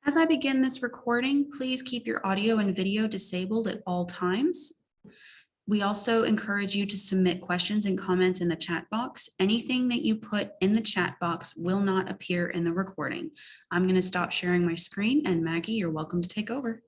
As I begin this recording, please keep your audio and video disabled at all times. We also encourage you to submit questions and comments in the chat box. Anything that you put in the chat box will not appear in the recording. I'm going to stop sharing my screen, and Maggie, you're welcome to take over.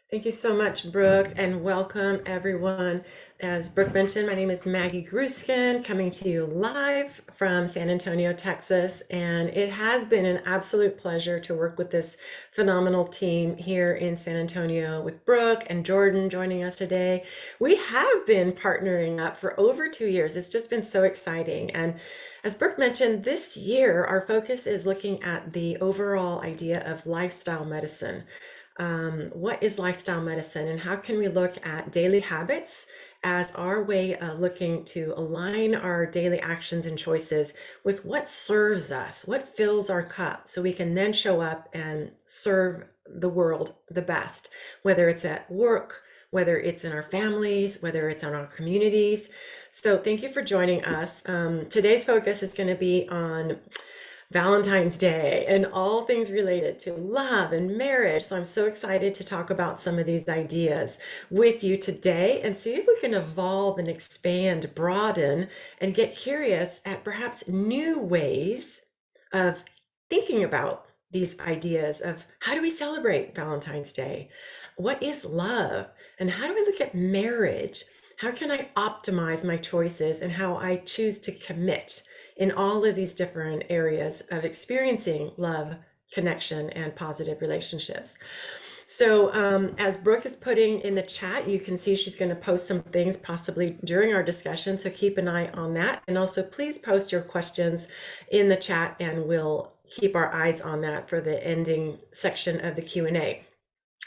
Thank you so much, Brooke, and welcome everyone. As Brooke mentioned, my name is Maggie Grueskin, coming to you live from San Antonio, Texas, and it has been an absolute pleasure to work with this phenomenal team here in San Antonio with Brooke and Jordan joining us today. We have been partnering up for over 2 years. It's just been so exciting. And as Brooke mentioned, this year, our focus is looking at the overall idea of lifestyle medicine. What is lifestyle medicine, and how can we look at daily habits as our way of looking to align our daily actions and choices with what serves us, what fills our cup, so we can then show up and serve the world the best, whether it's at work, whether it's in our families, whether it's in our communities. So thank you for joining us. Today's focus is going to be on Valentine's Day and all things related to love and marriage. So I'm so excited to talk about some of these ideas with you today and see if we can evolve and expand, broaden, and get curious at perhaps new ways of thinking about these ideas of how do we celebrate Valentine's Day? What is love? And how do we look at marriage? How can I optimize my choices and how I choose to commit in all of these different areas of experiencing love, connection, and positive relationships? So as Brooke is putting in the chat, you can see she's going to post some things possibly during our discussion. So keep an eye on that. And also please post your questions in the chat and we'll keep our eyes on that for the ending section of the Q&A.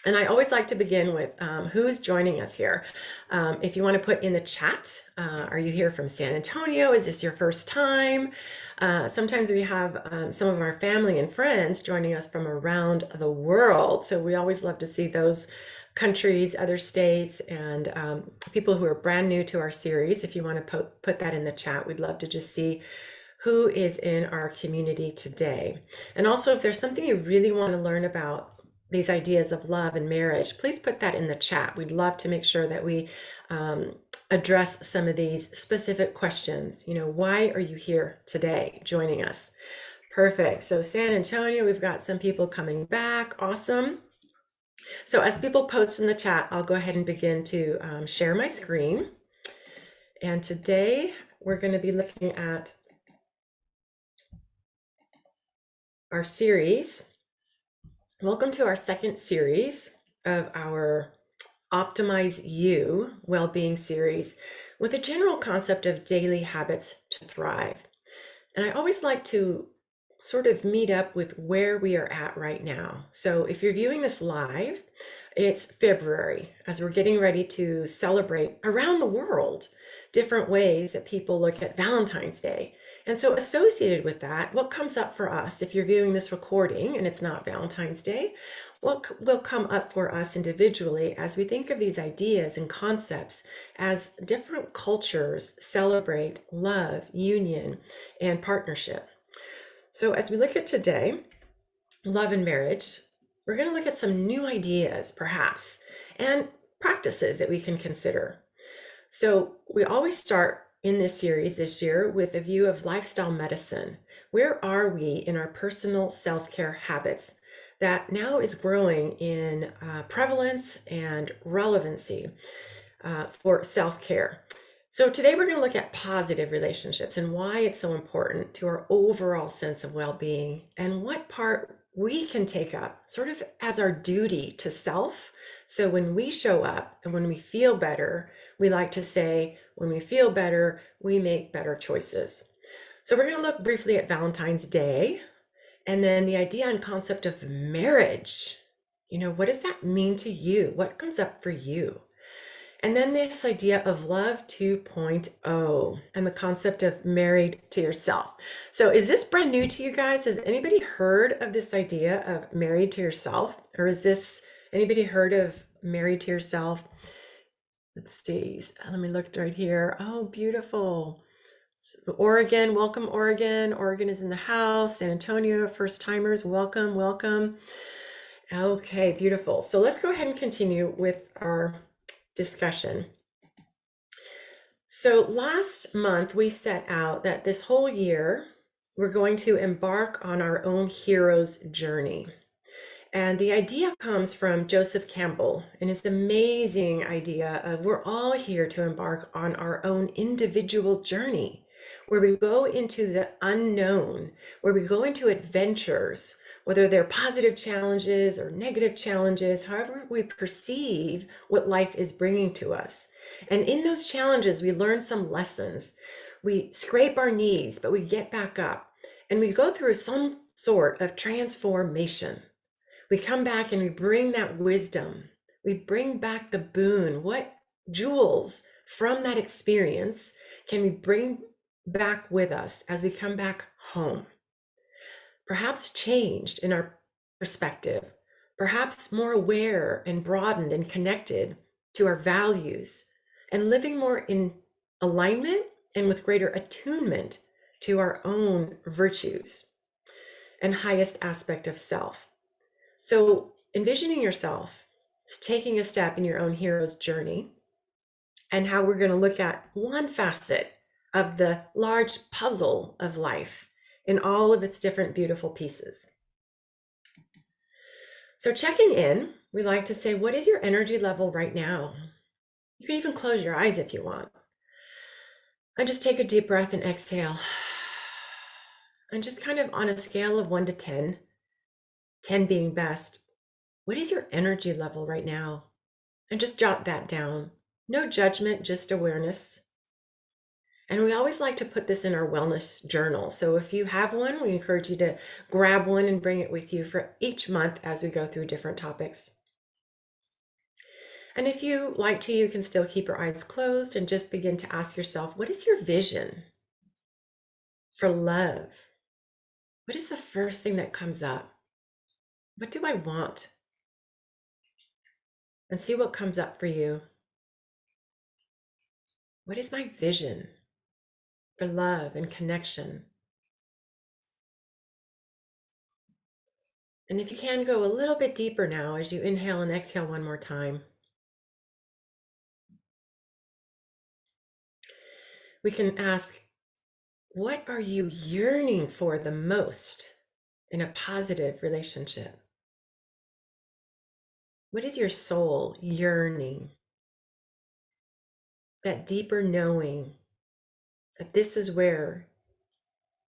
And I always like to begin with who's joining us here. If you want to put in the chat, are you here from San Antonio? Is this your first time? Sometimes we have some of our family and friends joining us from around the world. So we always love to see those countries, other states, and people who are brand new to our series. If you want to put that in the chat, we'd love to just see who is in our community today. And also, if there's something you really want to learn about these ideas of love and marriage, please put that in the chat. We'd love to make sure that we address some of these specific questions. You know, why are you here today joining us? Perfect. So San Antonio, we've got some people coming back. Awesome. So as people post in the chat, I'll go ahead and begin to share my screen. And today we're going to be looking at our series. Welcome to our second series of our OptimizeU Wellbeing series with a general concept of daily habits to thrive. And I always like to sort of meet up with where we are at right now. So if you're viewing this live, it's February as we're getting ready to celebrate around the world different ways that people look at Valentine's Day. And so associated with that, what comes up for us if you're viewing this recording and it's not Valentine's Day, what will come up for us individually as we think of these ideas and concepts as different cultures celebrate love, union, and partnership. So as we look at today, love and marriage, we're going to look at some new ideas perhaps and practices that we can consider. So we always start in this series this year with a view of lifestyle medicine. Where are we in our personal self-care habits that now is growing in prevalence and relevancy for self-care? So today we're going to look at positive relationships and why it's so important to our overall sense of well-being and what part we can take up sort of as our duty to self. So when we show up and when we feel better, we like to say, when we feel better, we make better choices. So we're going to look briefly at Valentine's Day and then the idea and concept of marriage. You know, what does that mean to you? What comes up for you? And then this idea of love 2.0 and the concept of married to yourself. So is this brand new to you guys? Has anybody heard of this idea of married to yourself? Or is this, anybody heard of married to yourself? Let's see, let me look right here. Oh, beautiful. Oregon, welcome Oregon. Oregon is in the house. San Antonio, first timers, welcome, welcome. Okay, beautiful. So let's go ahead and continue with our discussion. So last month we set out that this whole year we're going to embark on our own hero's journey. And the idea comes from Joseph Campbell and his amazing idea of we're all here to embark on our own individual journey, where we go into the unknown, where we go into adventures, whether they're positive challenges or negative challenges, however we perceive what life is bringing to us. And in those challenges, we learn some lessons. We scrape our knees, but we get back up and we go through some sort of transformation. We come back and we bring that wisdom. We bring back the boon. What jewels from that experience can we bring back with us as we come back home? Perhaps changed in our perspective, perhaps more aware and broadened and connected to our values and living more in alignment and with greater attunement to our own virtues and highest aspect of self. So envisioning yourself is taking a step in your own hero's journey, and how we're going to look at one facet of the large puzzle of life in all of its different beautiful pieces. So checking in, we like to say, what is your energy level right now? You can even close your eyes if you want. And just take a deep breath and exhale. And just kind of on a scale of 1 to 10, 10 being best, what is your energy level right now? And just jot that down. No judgment, just awareness. And we always like to put this in our wellness journal. So if you have one, we encourage you to grab one and bring it with you for each month as we go through different topics. And if you like to, you can still keep your eyes closed and just begin to ask yourself, what is your vision for love? What is the first thing that comes up? What do I want? And see what comes up for you. What is my vision for love and connection? And if you can, go a little bit deeper now as you inhale and exhale one more time. We can ask, what are you yearning for the most in a positive relationship? What is your soul yearning? That deeper knowing that this is where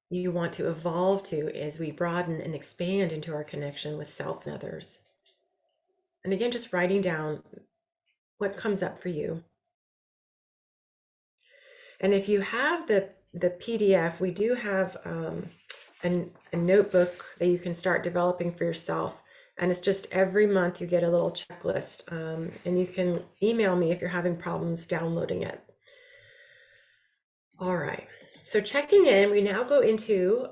you want to evolve to as we broaden and expand into our connection with self and others. And again, just writing down what comes up for you. And if you have the PDF, we do have a notebook that you can start developing for yourself. And it's just every month you get a little checklist, and you can email me if you're having problems downloading it. All right. So checking in, we now go into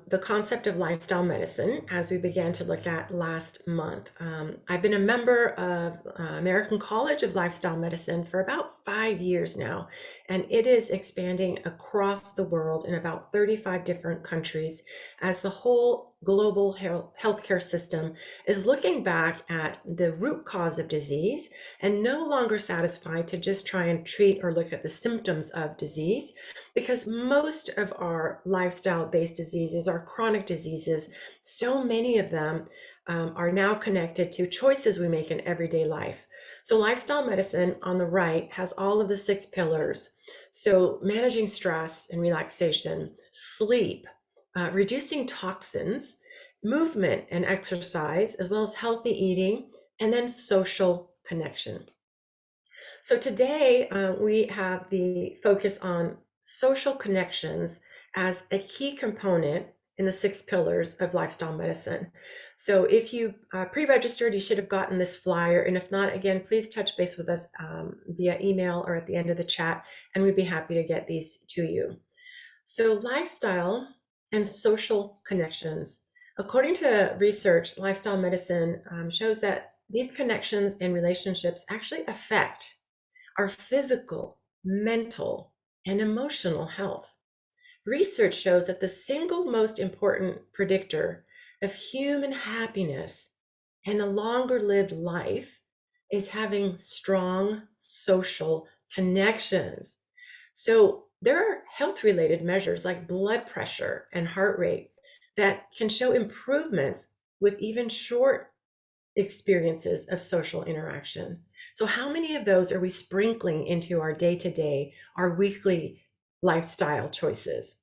the concept of lifestyle medicine as we began to look at last month. I've been a member of American College of Lifestyle Medicine for about 5 years now, and it is expanding across the world in about 35 different countries as the whole global healthcare system is looking back at the root cause of disease and no longer satisfied to just try and treat or look at the symptoms of disease, because most of our lifestyle-based diseases are chronic diseases. So many of them are now connected to choices we make in everyday life. So lifestyle medicine on the right has all of the 6 pillars. So managing stress and relaxation, sleep, reducing toxins, movement and exercise, as well as healthy eating, and then social connection. So today we have the focus on social connections as a key component in the 6 pillars of lifestyle medicine. So if you pre-registered, you should have gotten this flyer. And if not, again, please touch base with us via email or at the end of the chat, and we'd be happy to get these to you. So lifestyle and social connections. According to research, lifestyle medicine shows that these connections and relationships actually affect our physical, mental, and emotional health. research shows that the single most important predictor of human happiness and a longer lived life is having strong social connections. So there are health related measures like blood pressure and heart rate that can show improvements with even short experiences of social interaction. So how many of those are we sprinkling into our day-to-day, our weekly lifestyle choices?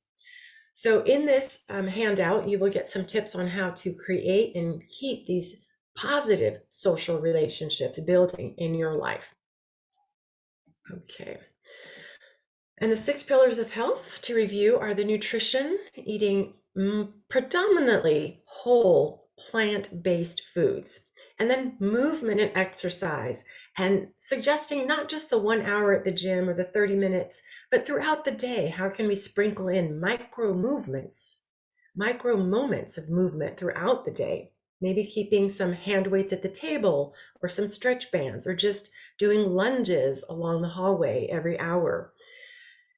So in this handout, you will get some tips on how to create and keep these positive social relationships building in your life. Okay. And the 6 pillars of health to review are the nutrition, eating predominantly whole plant-based foods, and then movement and exercise, and suggesting not just the 1 hour at the gym or the 30 minutes, but throughout the day, how can we sprinkle in micro moments of movement throughout the day? Maybe keeping some hand weights at the table or some stretch bands, or just doing lunges along the hallway every hour.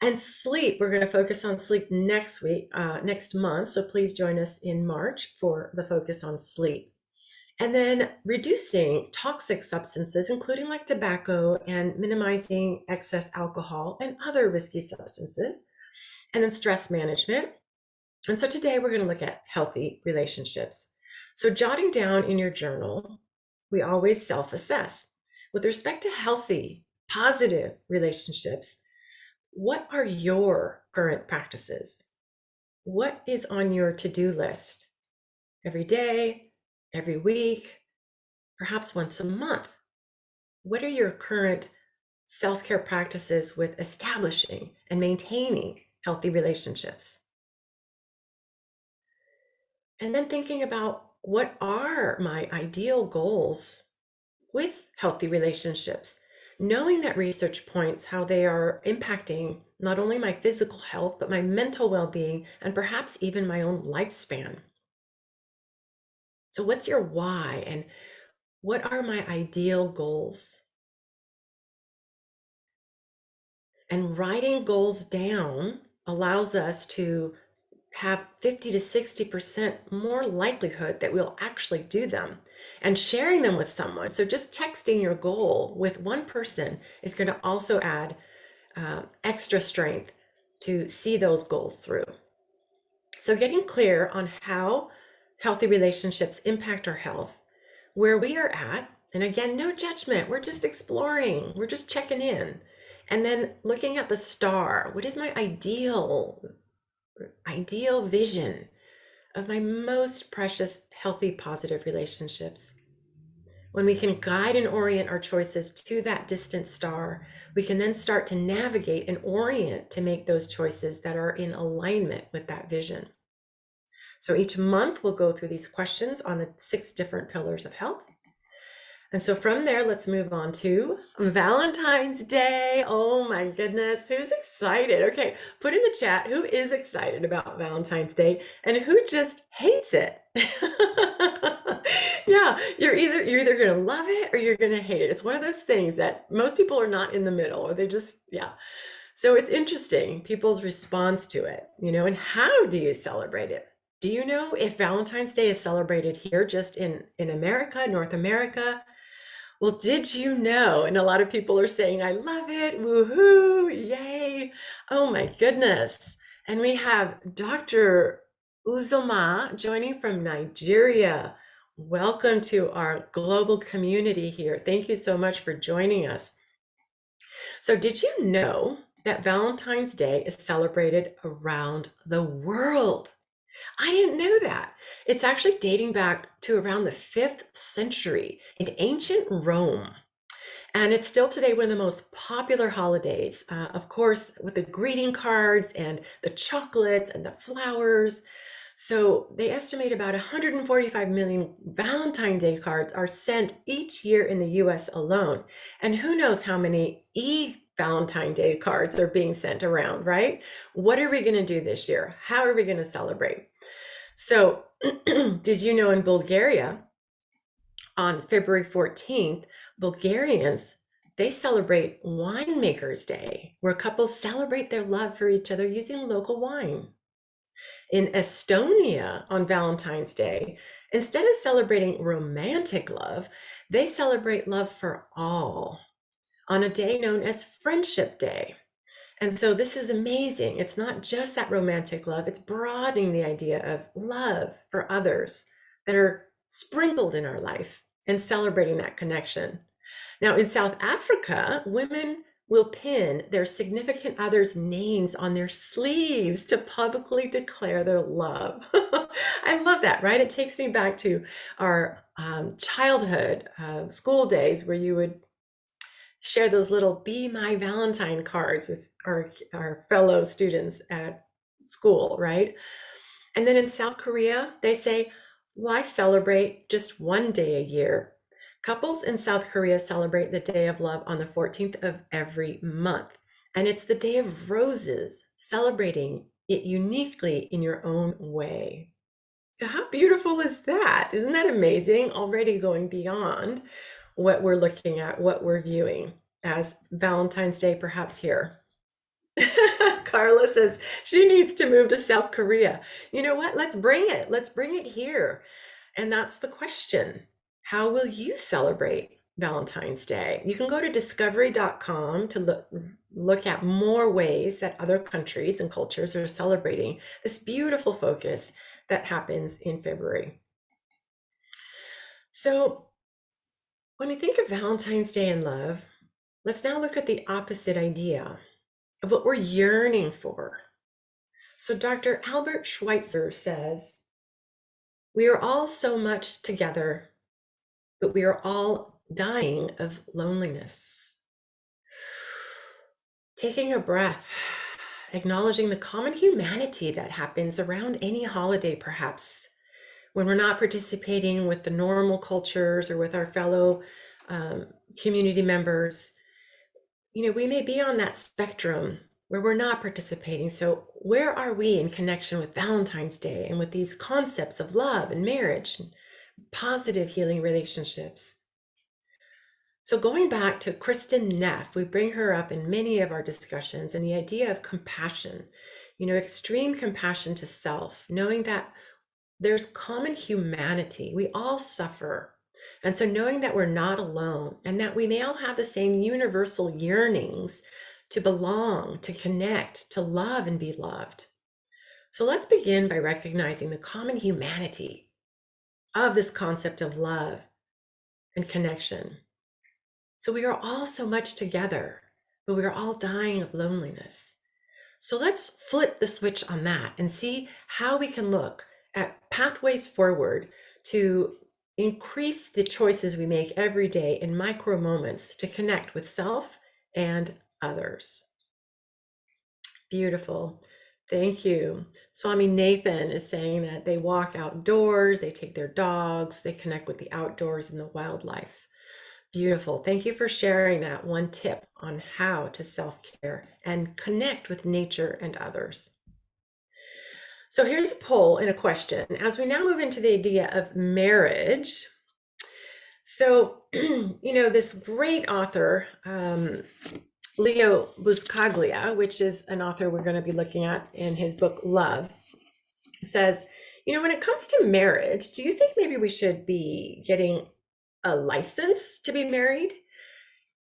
And sleep, we're going to focus on sleep next month. So please join us in March for the focus on sleep. And then reducing toxic substances, including like tobacco, and minimizing excess alcohol and other risky substances. And then stress management. And so today we're going to look at healthy relationships. So jotting down in your journal, we always self-assess. With respect to healthy, positive relationships, what are your current practices? What is on your to-do list? Every day, every week, perhaps once a month? What are your current self-care practices with establishing and maintaining healthy relationships? And then thinking about, what are my ideal goals with healthy relationships? Knowing that research points how they are impacting not only my physical health, but my mental well-being, and perhaps even my own lifespan. So what's your why, and what are my ideal goals? And writing goals down allows us to have 50 to 60% more likelihood that we'll actually do them, and sharing them with someone. So just texting your goal with one person is going to also add extra strength to see those goals through. So getting clear on how healthy relationships impact our health, where we are at, and again, no judgment, we're just exploring, we're just checking in. And then looking at the star, what is my ideal vision of my most precious, healthy, positive relationships? When we can guide and orient our choices to that distant star, we can then start to navigate and orient to make those choices that are in alignment with that vision. So each month we'll go through these questions on the 6 different pillars of health. And so from there, let's move on to Valentine's Day. Oh my goodness, who's excited? Okay, put in the chat who is excited about Valentine's Day and who just hates it. Yeah, you're either going to love it or you're going to hate it. It's one of those things that most people are not in the middle, or they just, yeah. So it's interesting, people's response to it, and how do you celebrate it? Do you know if Valentine's Day is celebrated here just in America, North America? Well, did you know? And a lot of people are saying, I love it, woohoo, yay. Oh my goodness. And we have Dr. Uzoma joining from Nigeria. Welcome to our global community here. Thank you so much for joining us. So did you know that Valentine's Day is celebrated around the world? I didn't know that. It's actually dating back to around the 5th century in ancient Rome. And it's still today one of the most popular holidays, of course, with the greeting cards and the chocolates and the flowers. So they estimate about 145 million Valentine's Day cards are sent each year in the US alone. And who knows how many Valentine's Day cards are being sent around, right? What are we going to do this year? How are we going to celebrate? So did you know in Bulgaria, on February 14th, Bulgarians, they celebrate Winemakers Day, where couples celebrate their love for each other using local wine. In Estonia on Valentine's Day, instead of celebrating romantic love, they celebrate love for all on a day known as Friendship Day. And so this is amazing. It's not just that romantic love, it's broadening the idea of love for others that are sprinkled in our life and celebrating that connection. Now, in South Africa, women will pin their significant others' names on their sleeves to publicly declare their love. I love that, right? It takes me back to our childhood school days where you would share those little Be My Valentine cards with our fellow students at school, right? And then in South Korea, they say, why celebrate just one day a year? Couples in South Korea celebrate the Day of Love on the 14th of every month. And it's the Day of Roses, celebrating it uniquely in your own way. So how beautiful is that? Isn't that amazing? Already going beyond what we're looking at, what we're viewing as Valentine's Day, perhaps here. Carla says she needs to move to South Korea. You know what? Let's bring it. Let's bring it here. And that's the question. How will you celebrate Valentine's Day? You can go to discovery.com to look at more ways that other countries and cultures are celebrating this beautiful focus that happens in February. So when we think of Valentine's Day and love, let's now look at the opposite idea of what we're yearning for. So Dr. Albert Schweitzer says, we are all so much together, but we are all dying of loneliness. Taking a breath, acknowledging the common humanity that happens around any holiday, perhaps, when we're not participating with the normal cultures or with our fellow community members. You know, we may be on that spectrum where we're not participating. So where are we in connection with Valentine's Day and with these concepts of love and marriage and positive healing relationships? So going back to Kristen Neff, we bring her up in many of our discussions, and the idea of compassion, you know, extreme compassion to self, knowing that there's common humanity. We all suffer. And so knowing that we're not alone and that we may all have the same universal yearnings to belong, to connect, to love and be loved. So let's begin by recognizing the common humanity of this concept of love and connection. So we are all so much together, but we are all dying of loneliness. So let's flip the switch on that and see how we can look at pathways forward to increase the choices we make every day in micro moments to connect with self and others. Beautiful. Thank you. Swami Nathan is saying that they walk outdoors, they take their dogs, they connect with the outdoors and the wildlife. Beautiful. Thank you for sharing that one tip on how to self-care and connect with nature and others. So here's a poll and a question. As we now move into the idea of marriage, so, you know, this great author, Leo Buscaglia, which is an author we're going to be looking at in his book, Love, says, you know, when it comes to marriage, do you think maybe we should be getting a license to be married?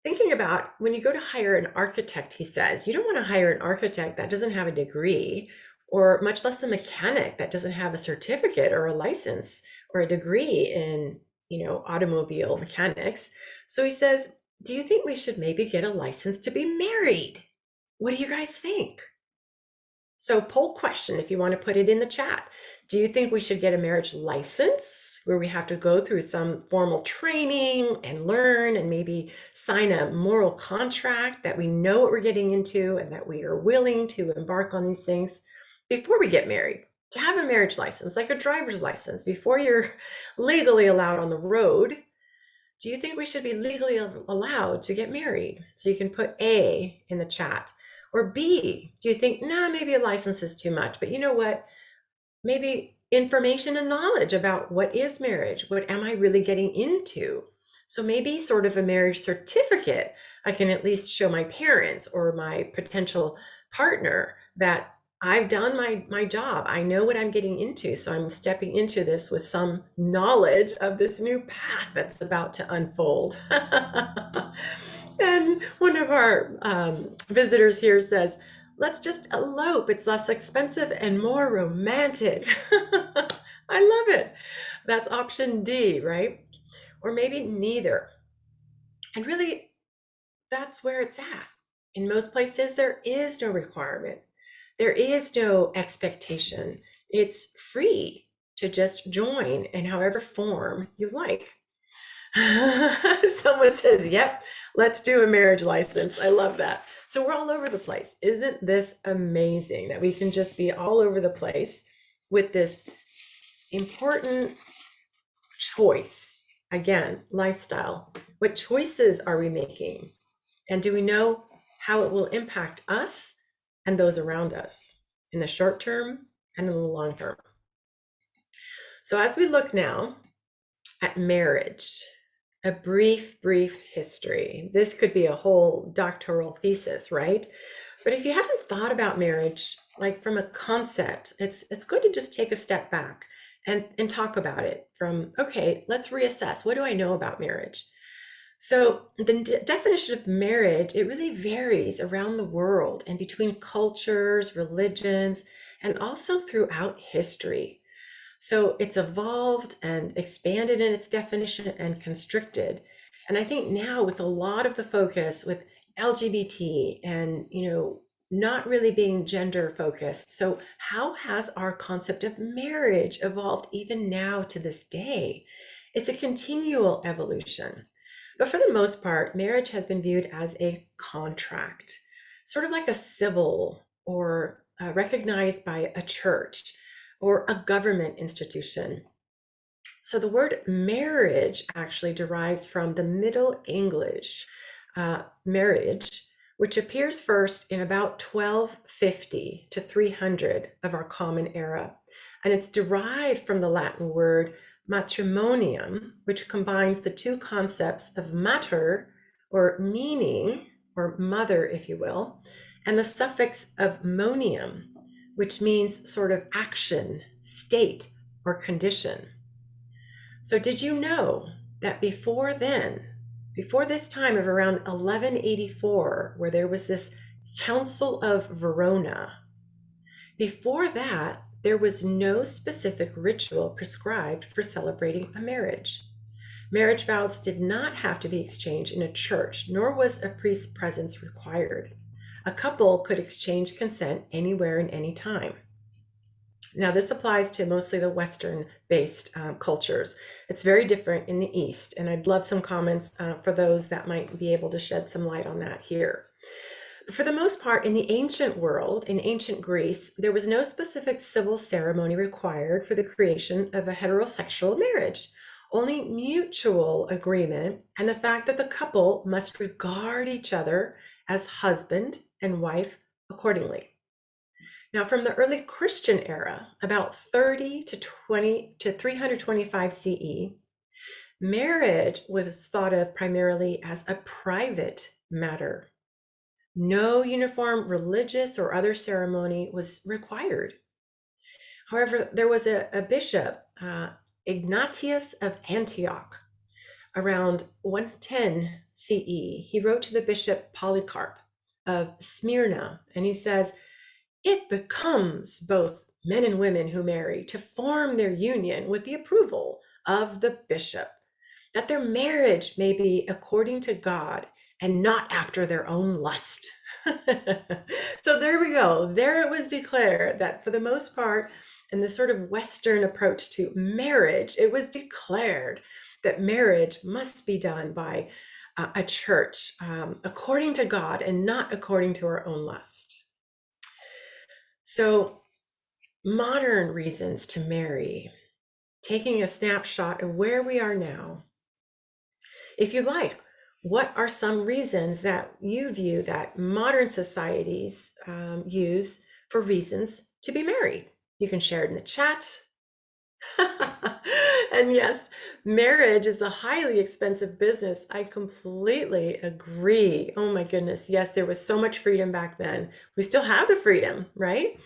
Thinking about when you go to hire an architect, he says, you don't want to hire an architect that doesn't have a degree, or much less a mechanic that doesn't have a certificate or a license or a degree in, you know, automobile mechanics. So he says, do you think we should maybe get a license to be married? What do you guys think? So poll question, if you want to put it in the chat. Do you think we should get a marriage license where we have to go through some formal training and learn and maybe sign a moral contract that we know what we're getting into and that we are willing to embark on these things before we get married? To have a marriage license, like a driver's license, before you're legally allowed on the road, do you think we should be legally allowed to get married? So you can put A in the chat. Or B, do you think, nah, maybe a license is too much, but you know what? Maybe information and knowledge about what is marriage, what am I really getting into? So maybe sort of a marriage certificate, I can at least show my parents or my potential partner that I've done my job. I know what I'm getting into. So I'm stepping into this with some knowledge of this new path that's about to unfold. And one of our visitors here says, let's just elope. It's less expensive and more romantic. I love it. That's option D, right? Or maybe neither. And really, that's where it's at. In most places, there is no requirement. There is no expectation. It's free to just join in however form you like. Someone says, yep, let's do a marriage license. I love that. So we're all over the place. Isn't this amazing that we can just be all over the place with this important choice? Again, lifestyle. What choices are we making? And do we know how it will impact us and those around us in the short term and in the long term? So as we look now at marriage, a brief history. This could be a whole doctoral thesis, right? But if you haven't thought about marriage, like from a concept, it's good to just take a step back and talk about it from, okay, let's reassess. What do I know about marriage? So the definition of marriage, it really varies around the world and between cultures, religions, and also throughout history. So it's evolved and expanded in its definition and constricted. And I think now with a lot of the focus with LGBT and, not really being gender focused. So how has our concept of marriage evolved even now to this day? It's a continual evolution. But for the most part, marriage has been viewed as a contract, sort of like a civil or recognized by a church or a government institution. So the word marriage actually derives from the Middle English marriage, which appears first in about 1250 to 300 of our Common Era. And it's derived from the Latin word matrimonium, which combines the two concepts of mater, or meaning, or mother, if you will, and the suffix of monium, which means sort of action, state, or condition. So did you know that before this time of around 1184, where there was this Council of Verona, before that, there was no specific ritual prescribed for celebrating a marriage. Marriage vows did not have to be exchanged in a church, nor was a priest's presence required. A couple could exchange consent anywhere and any time. Now, this applies to mostly the Western-based cultures. It's very different in the East, and I'd love some comments for those that might be able to shed some light on that here. For the most part, in the ancient world, in ancient Greece, there was no specific civil ceremony required for the creation of a heterosexual marriage, only mutual agreement and the fact that the couple must regard each other as husband and wife accordingly. Now, from the early Christian era, about 30 to 325 CE, marriage was thought of primarily as a private matter. No uniform religious or other ceremony was required. However, there was a bishop, Ignatius of Antioch, around 110 CE. He wrote to the bishop Polycarp of Smyrna, and he says, "It becomes both men and women who marry to form their union with the approval of the bishop, that their marriage may be according to God and not after their own lust." So there we go. There it was declared that for the most part, in this sort of Western approach to marriage, it was declared that marriage must be done by a church according to God and not according to our own lust. So modern reasons to marry, taking a snapshot of where we are now. If you like, what are some reasons that you view that modern societies use for reasons to be married? You can share it in the chat. And yes, marriage is a highly expensive business. I completely agree. Oh my goodness. Yes, there was so much freedom back then. We still have the freedom, right?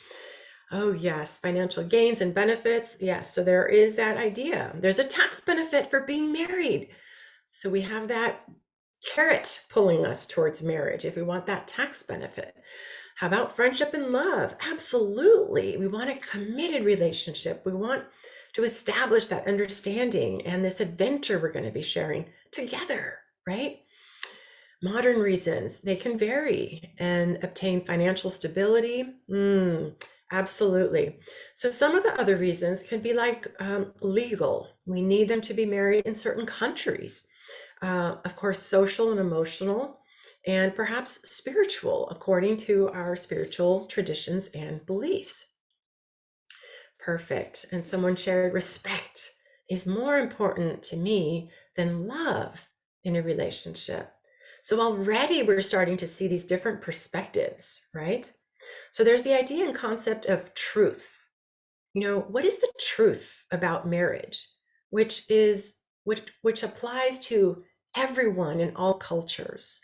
Oh, yes, financial gains and benefits. Yes, so there is that idea. There's a tax benefit for being married. So we have that carrot pulling us towards marriage if we want that tax benefit. How about friendship and love? Absolutely. We want a committed relationship. We want to establish that understanding and this adventure we're going to be sharing together, right? Modern reasons, they can vary and obtain financial stability. Absolutely. So some of the other reasons can be like legal. We need them to be married in certain countries. Of course, social and emotional, and perhaps spiritual, according to our spiritual traditions and beliefs. Perfect. And someone shared respect is more important to me than love in a relationship. So already we're starting to see these different perspectives, right? So there's the idea and concept of truth. You know, what is the truth about marriage, which applies to everyone in all cultures?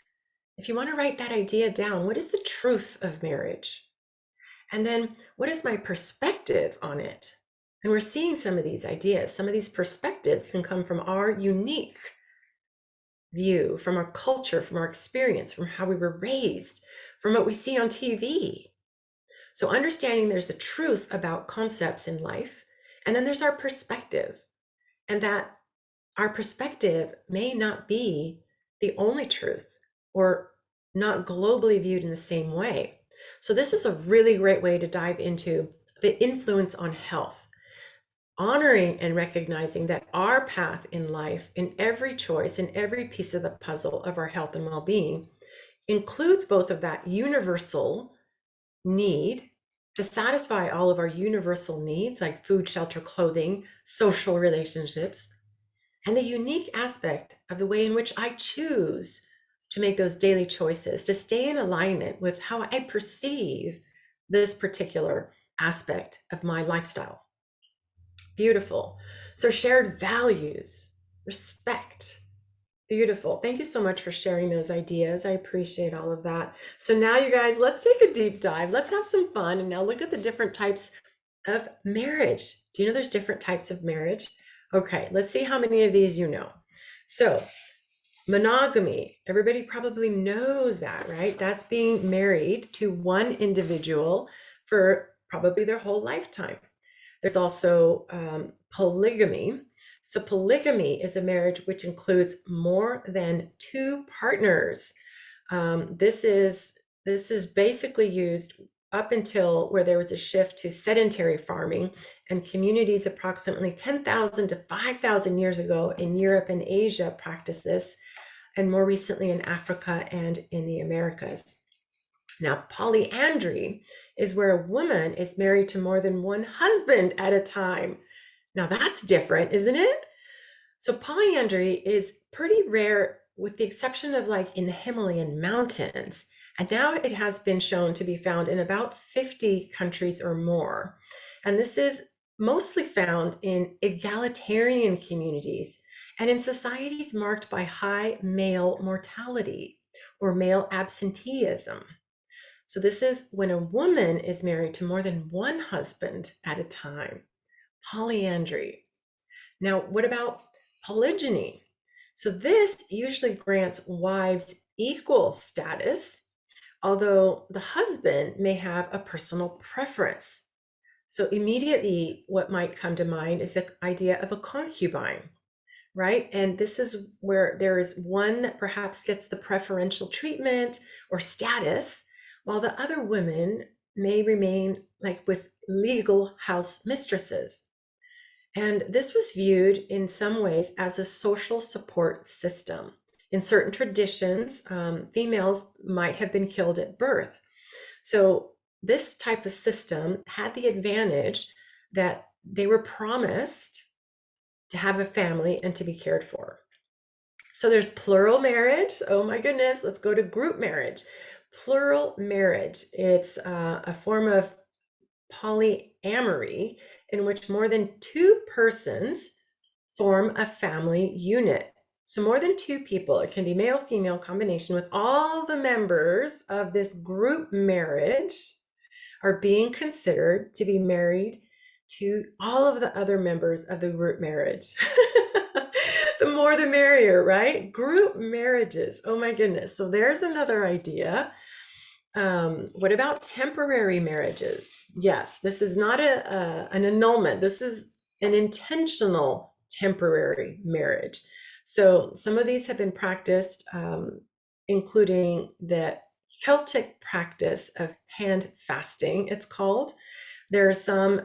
If you want to write that idea down, what is the truth of marriage? And then what is my perspective on it? And we're seeing some of these ideas, some of these perspectives can come from our unique view, from our culture, from our experience, from how we were raised, from what we see on TV. So understanding there's the truth about concepts in life, and then there's our perspective, and that our perspective may not be the only truth or not globally viewed in the same way. So this is a really great way to dive into the influence on health, honoring and recognizing that our path in life, in every choice, in every piece of the puzzle of our health and well-being, includes both of that universal need to satisfy all of our universal needs like food, shelter, clothing, social relationships, and the unique aspect of the way in which I choose to make those daily choices, to stay in alignment with how I perceive this particular aspect of my lifestyle. Beautiful. So shared values, respect. Beautiful. Thank you so much for sharing those ideas. I appreciate all of that. So now you guys, let's take a deep dive. Let's have some fun and now look at the different types of marriage. Do you know there's different types of marriage? Okay, let's see how many of these you know. So monogamy, everybody probably knows that, right? That's being married to one individual for probably their whole lifetime. There's also polygamy. So polygamy is a marriage which includes more than two partners. This is basically used up until where there was a shift to sedentary farming, and communities approximately 10,000 to 5,000 years ago in Europe and Asia practiced this, and more recently in Africa and in the Americas. Now, polyandry is where a woman is married to more than one husband at a time. Now that's different, isn't it? So polyandry is pretty rare with the exception of like in the Himalayan mountains. And now it has been shown to be found in about 50 countries or more. And this is mostly found in egalitarian communities and in societies marked by high male mortality or male absenteeism. So this is when a woman is married to more than one husband at a time, polyandry. Now, what about polygyny? So this usually grants wives equal status, although the husband may have a personal preference. So immediately what might come to mind is the idea of a concubine, right? And this is where there is one that perhaps gets the preferential treatment or status, while the other women may remain like with legal house mistresses. And this was viewed in some ways as a social support system. In certain traditions, females might have been killed at birth. So this type of system had the advantage that they were promised to have a family and to be cared for. So there's plural marriage. Oh my goodness, let's go to group marriage. Plural marriage, it's a form of polyamory in which more than two persons form a family unit. So more than two people, it can be male, female combination, with all the members of this group marriage are being considered to be married to all of the other members of the group marriage. The more the merrier, right? Group marriages. Oh my goodness. So there's another idea. What about temporary marriages? Yes, this is not an annulment. This is an intentional temporary marriage. So some of these have been practiced, including the Celtic practice of hand fasting, it's called. There are some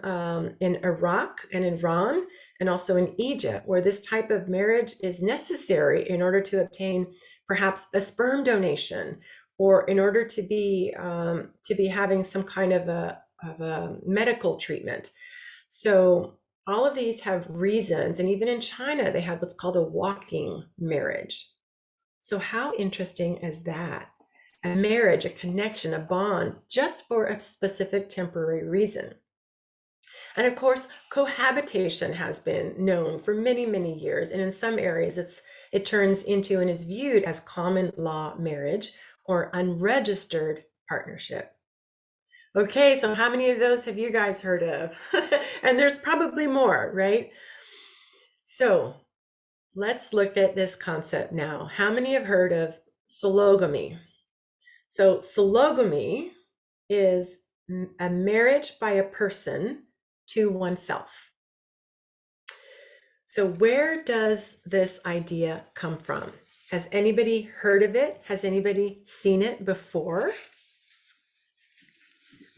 in Iraq and Iran, and also in Egypt, where this type of marriage is necessary in order to obtain perhaps a sperm donation, or in order to be having some kind of a medical treatment. So all of these have reasons, and even in China, they have what's called a walking marriage. So how interesting is that? A marriage, a connection, a bond, just for a specific temporary reason. And of course, cohabitation has been known for many, many years. And in some areas, it turns into and is viewed as common law marriage or unregistered partnership. Okay, so how many of those have you guys heard of? And there's probably more, right? So let's look at this concept now. How many have heard of sologamy? So sologamy is a marriage by a person to oneself. So where does this idea come from? Has anybody heard of it? Has anybody seen it before?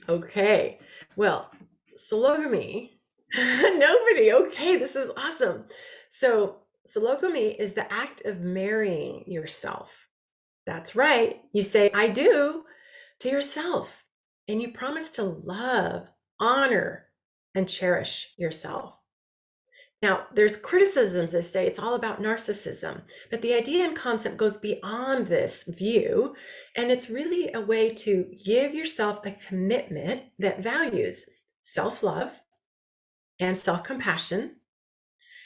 Okay, well, sologamy, nobody. Okay, this is awesome. So sologamy is the act of marrying yourself. That's right. You say, I do, to yourself, and you promise to love, honor, and cherish yourself. Now, there's criticisms that say it's all about narcissism, but the idea and concept goes beyond this view, and it's really a way to give yourself a commitment that values self-love and self-compassion,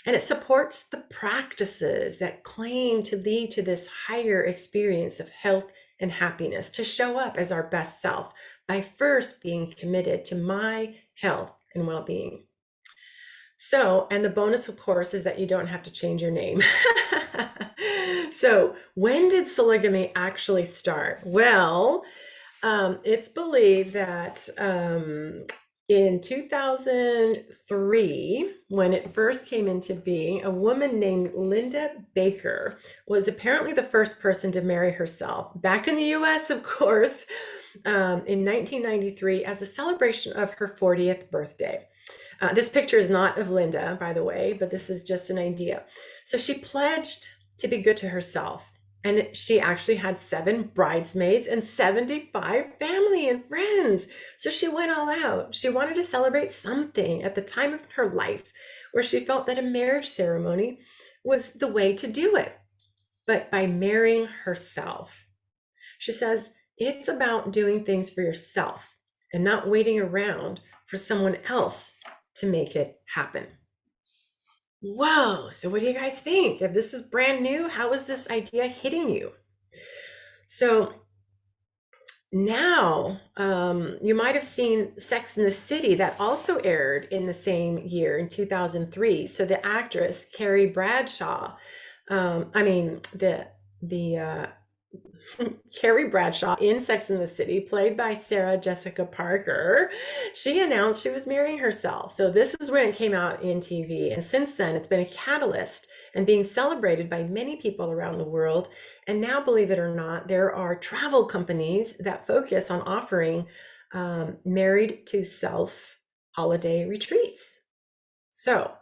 and it supports the practices that claim to lead to this higher experience of health and happiness, to show up as our best self by first being committed to my health and well-being. So, and the bonus, of course, is that you don't have to change your name. So, when did sologamy actually start? Well, it's believed that in 2003, when it first came into being, a woman named Linda Baker was apparently the first person to marry herself. Back in the US, of course, in 1993, as a celebration of her 40th birthday. This picture is not of Linda, by the way, but this is just an idea. So she pledged to be good to herself. And she actually had 7 bridesmaids and 75 family and friends. So she went all out. She wanted to celebrate something at the time of her life where she felt that a marriage ceremony was the way to do it, but by marrying herself. She says, it's about doing things for yourself and not waiting around for someone else to make it happen. Whoa, so what do you guys think? If this is brand new, how is this idea hitting you? So now you might have seen Sex and the City, that also aired in the same year in 2003. So the actress Carrie Bradshaw, Carrie Bradshaw in Sex and the City, played by Sarah Jessica Parker, she announced she was marrying herself. So this is when it came out in TV. And since then, it's been a catalyst and being celebrated by many people around the world. And now, believe it or not, there are travel companies that focus on offering married to self holiday retreats. So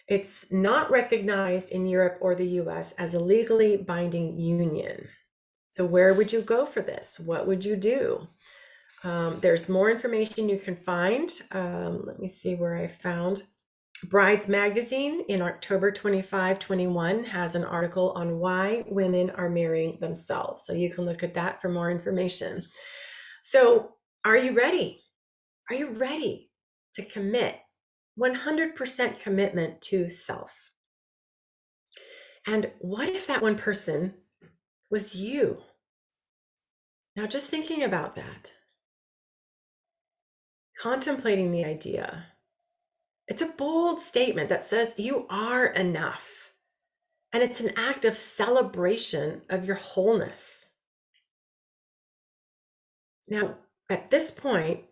it's not recognized in Europe or the US as a legally binding union. So where would you go for this? What would you do? There's more information you can find. Let me see where I found. Brides Magazine in October 21 has an article on why women are marrying themselves. So you can look at that for more information. So are you ready? Are you ready to commit 100% commitment to self? And what if that one person was you? Now, just thinking about that, contemplating the idea, it's a bold statement that says you are enough. And it's an act of celebration of your wholeness. Now, at this point,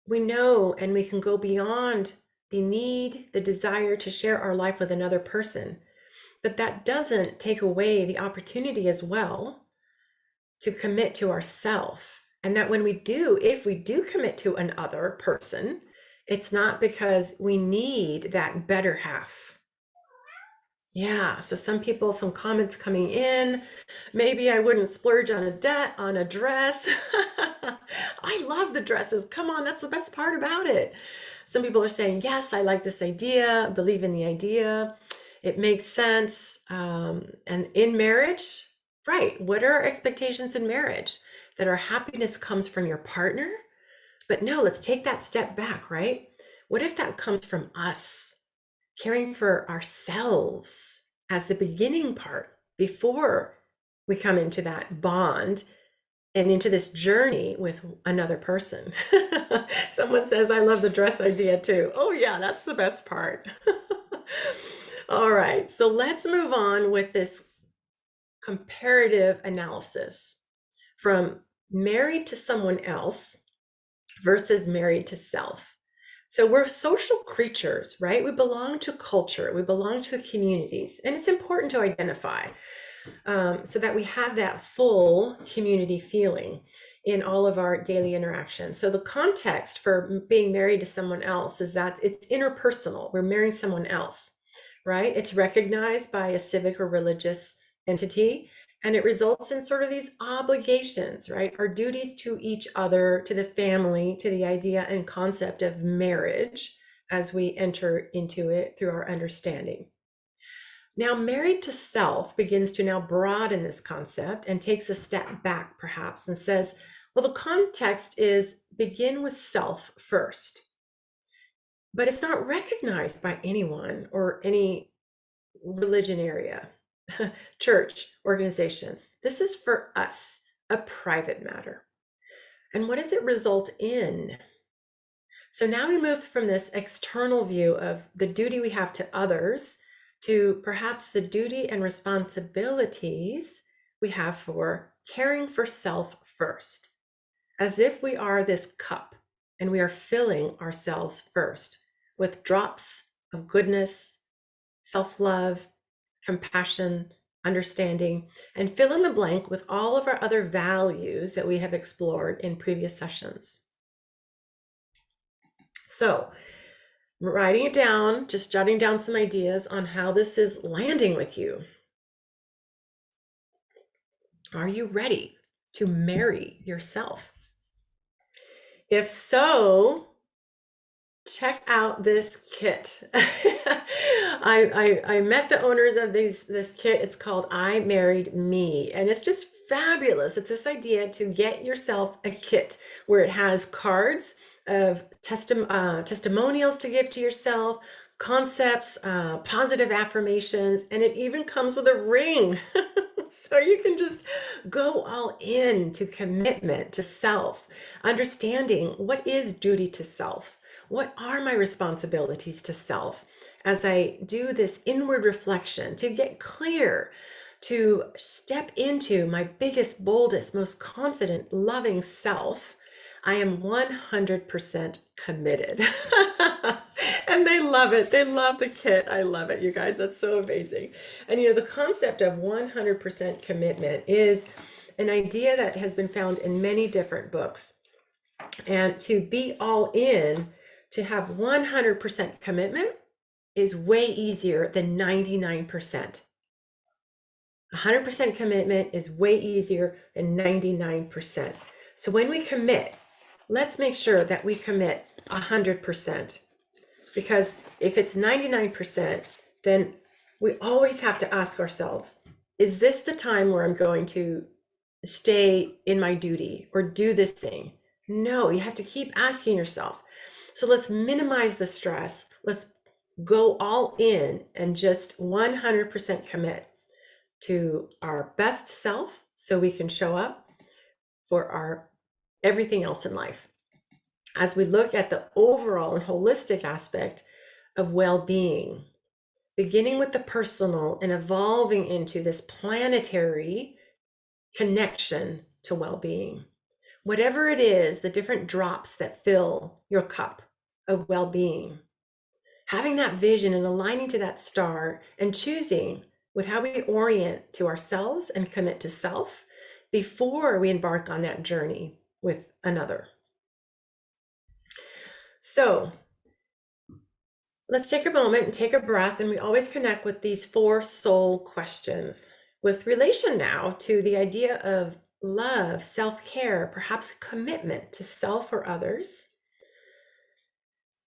we know and we can go beyond the need, the desire to share our life with another person. But that doesn't take away the opportunity as well to commit to ourself. And that when we do, if we do commit to another person, it's not because we need that better half. Yeah, so some people, some comments coming in. Maybe I wouldn't splurge on a dress. I love the dresses. Come on, that's the best part about it. Some people are saying, yes, I like this idea, believe in the idea. It makes sense. And in marriage, right, what are our expectations in marriage? That our happiness comes from your partner? But no, let's take that step back, right? What if that comes from us? Caring for ourselves as the beginning part before we come into that bond and into this journey with another person. Someone says, I love the dress idea too. Oh yeah, that's the best part. All right, so let's move on with this comparative analysis from married to someone else versus married to self. So we're social creatures, right? We belong to culture, we belong to communities, and it's important to identify so that we have that full community feeling in all of our daily interactions. So the context for being married to someone else is that it's interpersonal. We're marrying someone else, right? It's recognized by a civic or religious entity. And it results in sort of these obligations, right? Our duties to each other, to the family, to the idea and concept of marriage as we enter into it through our understanding. Now, married to self begins to now broaden this concept and takes a step back perhaps and says, well, the context is begin with self first. But it's not recognized by anyone or any religion area. Church, organizations. This is for us, a private matter. And what does it result in? So now we move from this external view of the duty we have to others to perhaps the duty and responsibilities we have for caring for self first, as if we are this cup and we are filling ourselves first with drops of goodness, self-love, compassion, understanding, and fill in the blank with all of our other values that we have explored in previous sessions. So, writing it down, just jotting down some ideas on how this is landing with you. Are you ready to marry yourself? If so, check out this kit. I met the owners of this kit. It's called I Married Me, and it's just fabulous. It's this idea to get yourself a kit where it has cards of testimonials to give to yourself, concepts, positive affirmations, and it even comes with a ring. So you can just go all in to commitment to self, understanding what is duty to self. What are my responsibilities to self as I do this inward reflection to get clear, to step into my biggest, boldest, most confident, loving self? I am 100% committed. And they love it. They love the kit. I love it, you guys. That's so amazing. And the concept of 100% commitment is an idea that has been found in many different books. And to be all in, to have 100% commitment is way easier than 99%. 100% commitment is way easier than 99%. So when we commit, let's make sure that we commit 100%. Because if it's 99%, then we always have to ask ourselves, is this the time where I'm going to stay in my duty or do this thing? No, you have to keep asking yourself. So let's minimize the stress. Let's go all in and just 100% commit. to our best self so we can show up for our everything else in life. As we look at the overall and holistic aspect of well-being, beginning with the personal and evolving into this planetary connection to well-being. Whatever it is, the different drops that fill your cup of well-being, having that vision and aligning to that star and choosing with how we orient to ourselves and commit to self before we embark on that journey with another. So let's take a moment and take a breath, and we always connect with these 4 soul questions with relation now to the idea of love, self-care, perhaps commitment to self or others.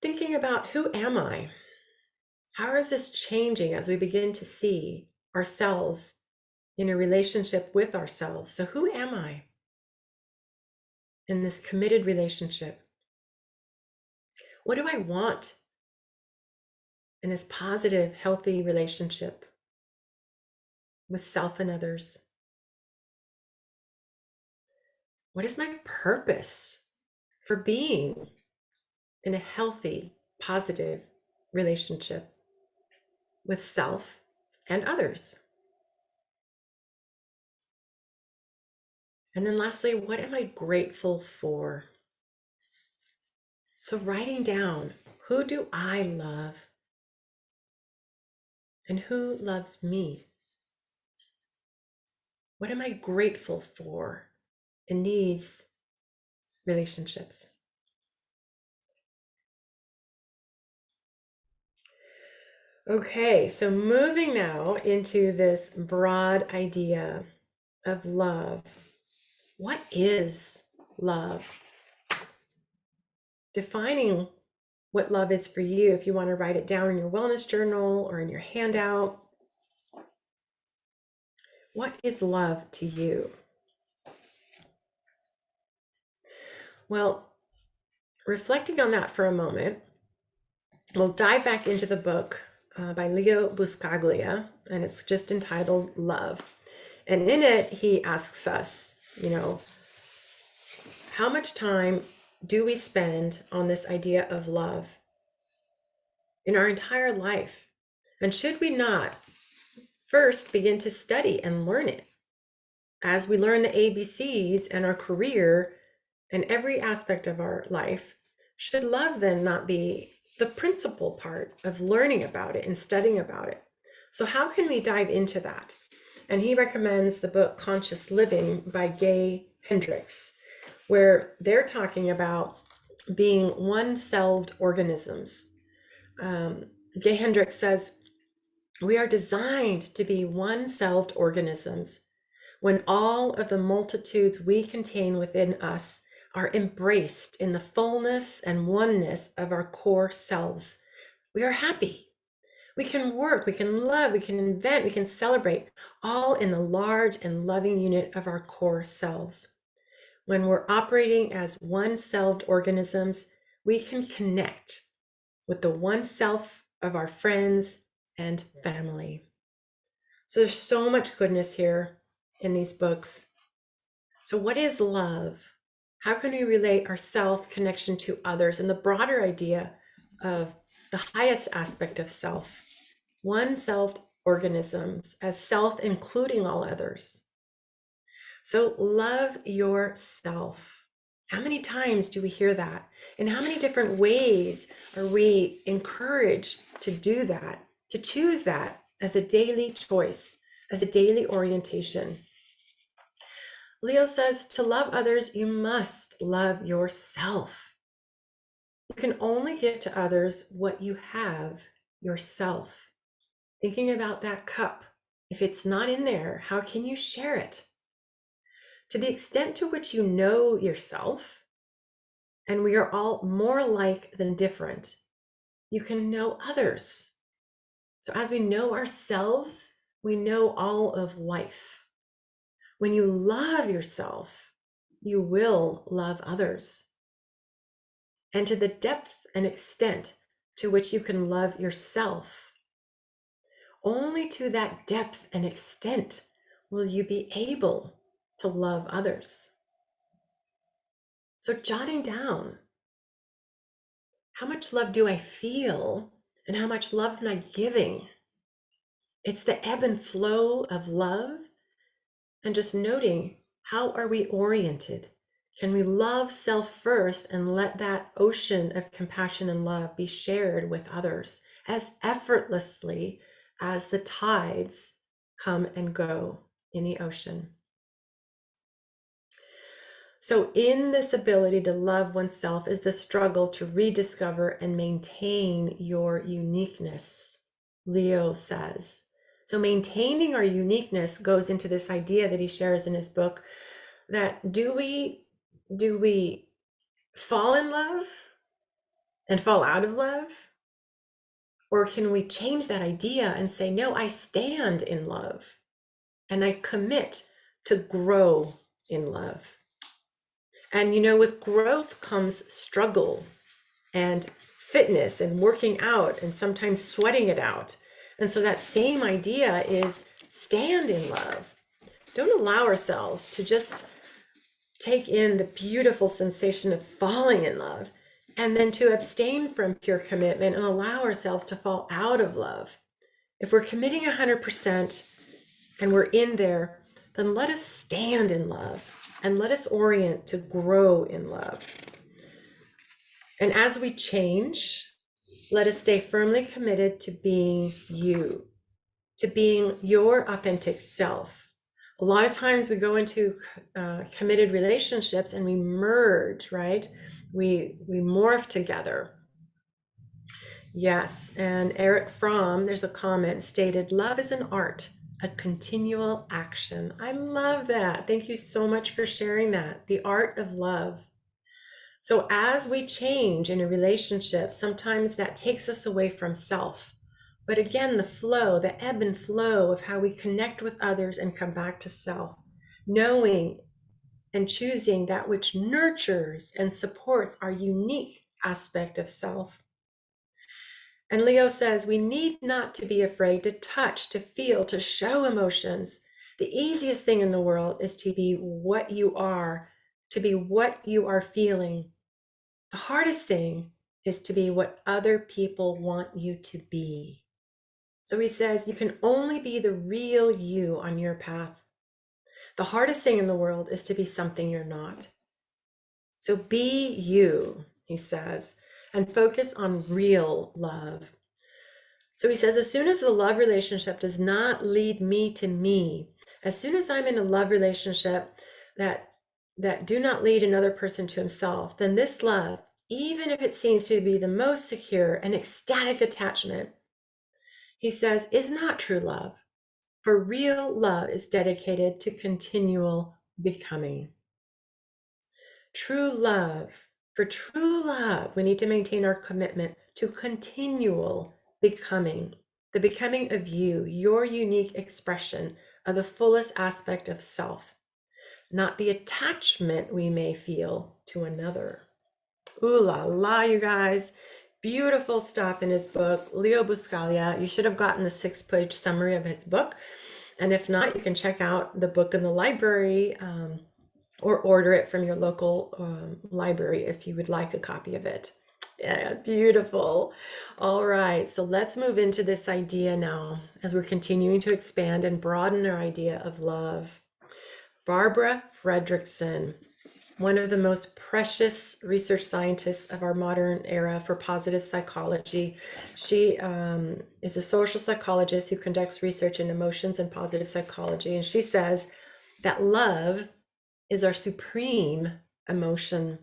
Thinking about, who am I? How is this changing as we begin to see ourselves in a relationship with ourselves? So who am I in this committed relationship? What do I want in this positive, healthy relationship with self and others? What is my purpose for being in a healthy, positive relationship with self and others? And then lastly, what am I grateful for? So writing down, who do I love? And who loves me? What am I grateful for in these relationships? Okay, so moving now into this broad idea of love. What is love? Defining what love is for you, if you want to write it down in your wellness journal or in your handout. What is love to you? Well, reflecting on that for a moment, we'll dive back into the book by Leo Buscaglia, and it's just entitled Love. And in it, he asks us, how much time do we spend on this idea of love in our entire life? And should we not first begin to study and learn it? As we learn the ABCs and our career and every aspect of our life, should love then not be the principal part of learning about it and studying about it? So how can we dive into that? And he recommends the book Conscious Living by Gay Hendricks, where they're talking about being one-celled organisms. Gay Hendricks says, we are designed to be one-celled organisms when all of the multitudes we contain within us are embraced in the fullness and oneness of our core selves. We are happy. We can work, we can love, we can invent, we can celebrate, all in the large and loving unit of our core selves. When we're operating as one-celled organisms, we can connect with the one self of our friends and family. So there's so much goodness here in these books. So what is love? How can we relate our self connection to others and the broader idea of the highest aspect of self? One-celled organisms as self, including all others. So love yourself. How many times do we hear that? In how many different ways are we encouraged to do that, to choose that as a daily choice, as a daily orientation? Leo says, to love others, you must love yourself. You can only give to others what you have yourself. Thinking about that cup, if it's not in there, how can you share it? To the extent to which you know yourself, and we are all more alike than different, you can know others. So as we know ourselves, we know all of life. When you love yourself, you will love others. And to the depth and extent to which you can love yourself, Only to that depth and extent will you be able to love others. So jotting down, how much love do I feel and how much love am I giving? It's the ebb and flow of love, and just noting, how are we oriented? Can we love self first and let that ocean of compassion and love be shared with others as effortlessly as the tides come and go in the ocean? So in this ability to love oneself is the struggle to rediscover and maintain your uniqueness, Leo says. So maintaining our uniqueness goes into this idea that he shares in his book, that do we fall in love and fall out of love? Or can we change that idea and say, no, I stand in love and I commit to grow in love? And with growth comes struggle and fitness and working out and sometimes sweating it out. And so that same idea is stand in love. Don't allow ourselves to just take in the beautiful sensation of falling in love and then to abstain from pure commitment and allow ourselves to fall out of love. If we're committing 100% and we're in there, then let us stand in love and let us orient to grow in love. And as we change, let us stay firmly committed to being you, to being your authentic self. A lot of times we go into committed relationships and we merge, right? We morph together. Yes, and Eric Fromm, there's a comment stated, love is an art, a continual action. I love that. Thank you so much for sharing that. The art of love. So as we change in a relationship, sometimes that takes us away from self. But again, the flow, the ebb and flow of how we connect with others and come back to self, knowing and choosing that which nurtures and supports our unique aspect of self. And Leo says, we need not to be afraid to touch, to feel, to show emotions. The easiest thing in the world is to be what you are, to be what you are feeling. The hardest thing is to be what other people want you to be. So he says, you can only be the real you on your path. The hardest thing in the world is to be something you're not. So be you, he says, and focus on real love. So he says, as soon as the love relationship does not lead me to me, as soon as I'm in a love relationship that do not lead another person to himself, then this love, even if it seems to be the most secure and ecstatic attachment, he says, is not true love. For real love is dedicated to continual becoming. True love, for true love, we need to maintain our commitment to continual becoming, the becoming of you, your unique expression of the fullest aspect of self, not the attachment we may feel to another. Ooh la la, you guys. Beautiful stuff in his book, Leo Buscaglia. You should have gotten the 6-page summary of his book. And if not, you can check out the book in the library or order it from your local library if you would like a copy of it. Yeah, beautiful. All right, so let's move into this idea now as we're continuing to expand and broaden our idea of love. Barbara Fredrickson, one of the most precious research scientists of our modern era for positive psychology. She is a social psychologist who conducts research in emotions and positive psychology. And she says that love is our supreme emotion.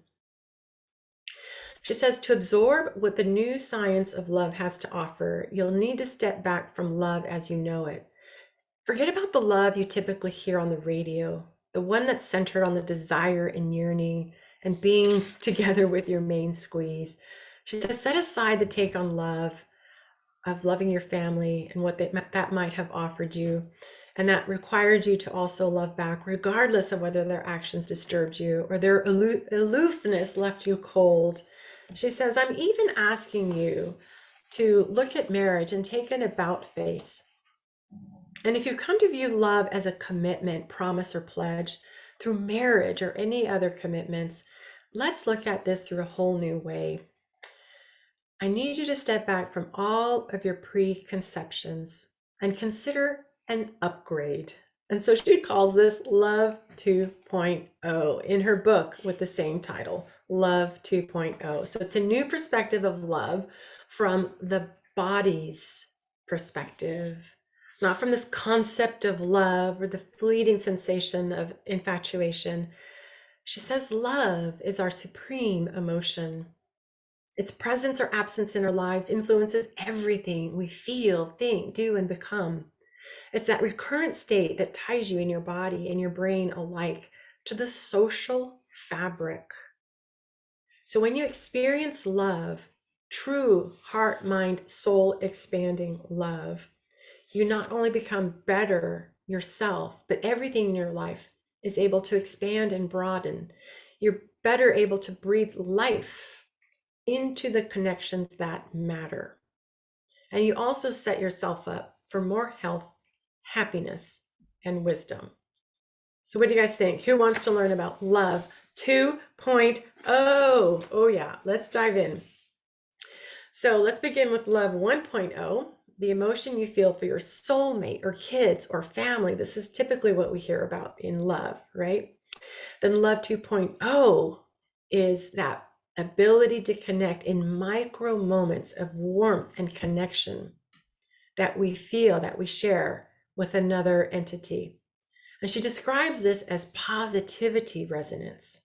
She says to absorb what the new science of love has to offer, you'll need to step back from love as you know it. Forget about the love you typically hear on the radio, the one that's centered on the desire and yearning and being together with your main squeeze. She says, set aside the take on love of loving your family and what that might have offered you. And that required you to also love back, regardless of whether their actions disturbed you or their aloofness left you cold. She says, I'm even asking you to look at marriage and take an about face. And if you come to view love as a commitment, promise, or pledge through marriage or any other commitments, let's look at this through a whole new way. I need you to step back from all of your preconceptions and consider an upgrade. And so she calls this Love 2.0 in her book with the same title, Love 2.0. So it's a new perspective of love from the body's perspective, not from this concept of love or the fleeting sensation of infatuation. She says love is our supreme emotion. Its presence or absence in our lives influences everything we feel, think, do, and become. It's that recurrent state that ties you in your body and your brain alike to the social fabric. So when you experience love, true heart, mind, soul expanding love, you not only become better yourself, but everything in your life is able to expand and broaden. You're better able to breathe life into the connections that matter. And you also set yourself up for more health, happiness, and wisdom. So what do you guys think? Who wants to learn about Love 2.0? Oh yeah, let's dive in. So let's begin with Love 1.0, the emotion you feel for your soulmate or kids or family. This is typically what we hear about in love, right? Then Love 2.0 is that ability to connect in micro moments of warmth and connection that we feel, that we share with another entity. And she describes this as positivity resonance.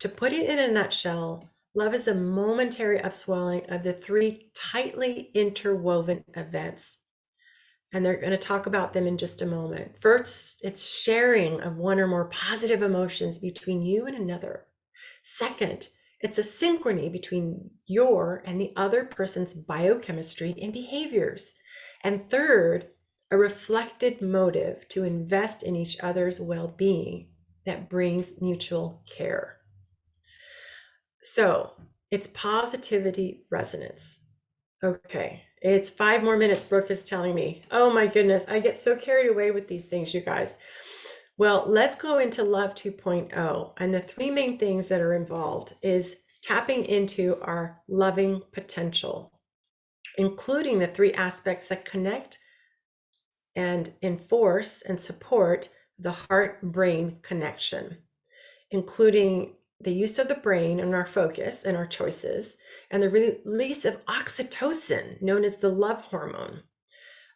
To put it in a nutshell, love is a momentary upswelling of the three tightly interwoven events. And they're going to talk about them in just a moment. First, it's sharing of one or more positive emotions between you and another. Second, it's a synchrony between your and the other person's biochemistry and behaviors. And third, a reflected motive to invest in each other's well-being that brings mutual care. So it's positivity resonance. Okay, it's 5 more minutes, Brooke is telling me. Oh my goodness, I get so carried away with these things, you guys. Well, let's go into Love 2.0. And the 3 main things that are involved is tapping into our loving potential, including the 3 aspects that connect and enforce and support the heart-brain connection, including the use of the brain and our focus and our choices, and the release of oxytocin, known as the love hormone.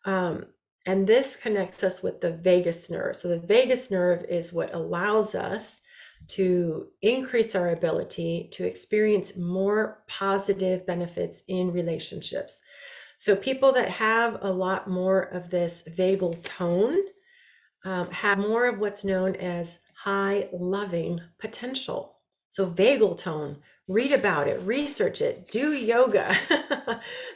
And this connects us with the vagus nerve. So the vagus nerve is what allows us to increase our ability to experience more positive benefits in relationships. So people that have a lot more of this vagal tone have more of what's known as high loving potential. So vagal tone, read about it, research it, do yoga.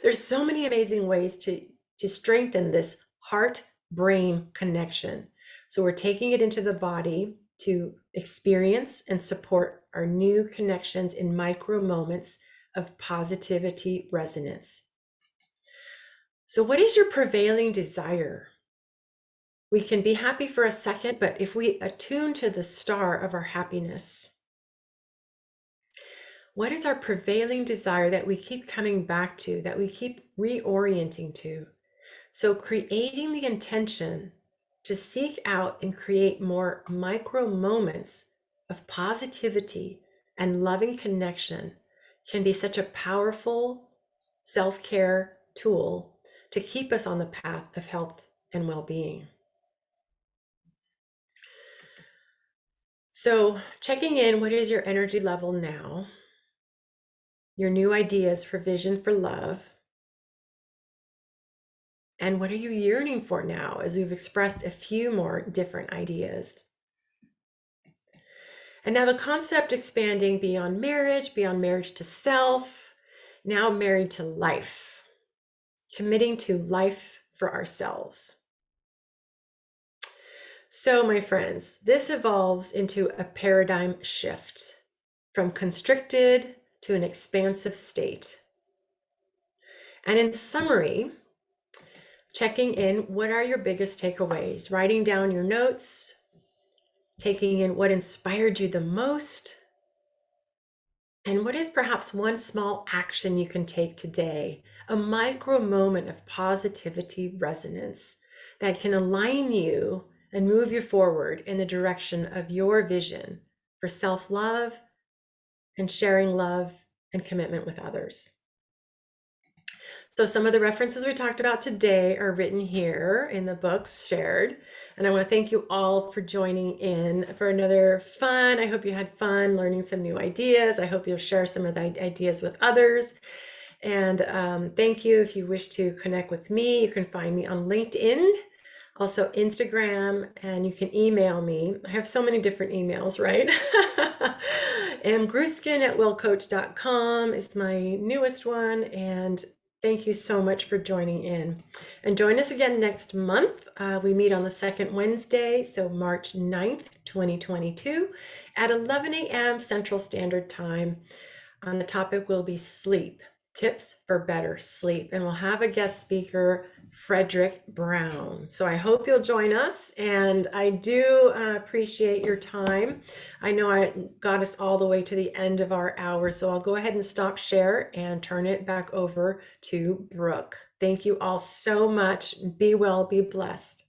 There's so many amazing ways to strengthen this heart-brain connection. So we're taking it into the body to experience and support our new connections in micro moments of positivity resonance. So what is your prevailing desire? We can be happy for a second, but if we attune to the star of our happiness, what is our prevailing desire that we keep coming back to, that we keep reorienting to? So creating the intention to seek out and create more micro moments of positivity and loving connection can be such a powerful self-care tool to keep us on the path of health and well-being. So checking in, what is your energy level now? Your new ideas for vision for love. And what are you yearning for now, as we've expressed a few more different ideas? And now the concept expanding beyond marriage to self, now married to life, committing to life for ourselves. So my friends, this evolves into a paradigm shift from constricted to an expansive state. And in summary, checking in, what are your biggest takeaways? Writing down your notes, taking in what inspired you the most, and what is perhaps one small action you can take today, a micro moment of positivity resonance that can align you and move you forward in the direction of your vision for self-love and sharing love and commitment with others. So some of the references we talked about today are written here in the books shared. And I want to thank you all for joining in for another fun. I hope you had fun learning some new ideas. I hope you'll share some of the ideas with others. And thank you. If you wish to connect with me, you can find me on LinkedIn, also Instagram, and you can email me. I have so many different emails, right? And Grueskin@wellcoach.com is my newest one. And thank you so much for joining in. And join us again next month. We meet on the second Wednesday, so March 9th, 2022 at 11 a.m. Central Standard Time. The topic will be sleep, tips for better sleep. And we'll have a guest speaker, Fredrick Brown. So I hope you'll join us. And I do appreciate your time. I know I got us all the way to the end of our hour. So I'll go ahead and stop share and turn it back over to Brooke. Thank you all so much. Be well, be blessed.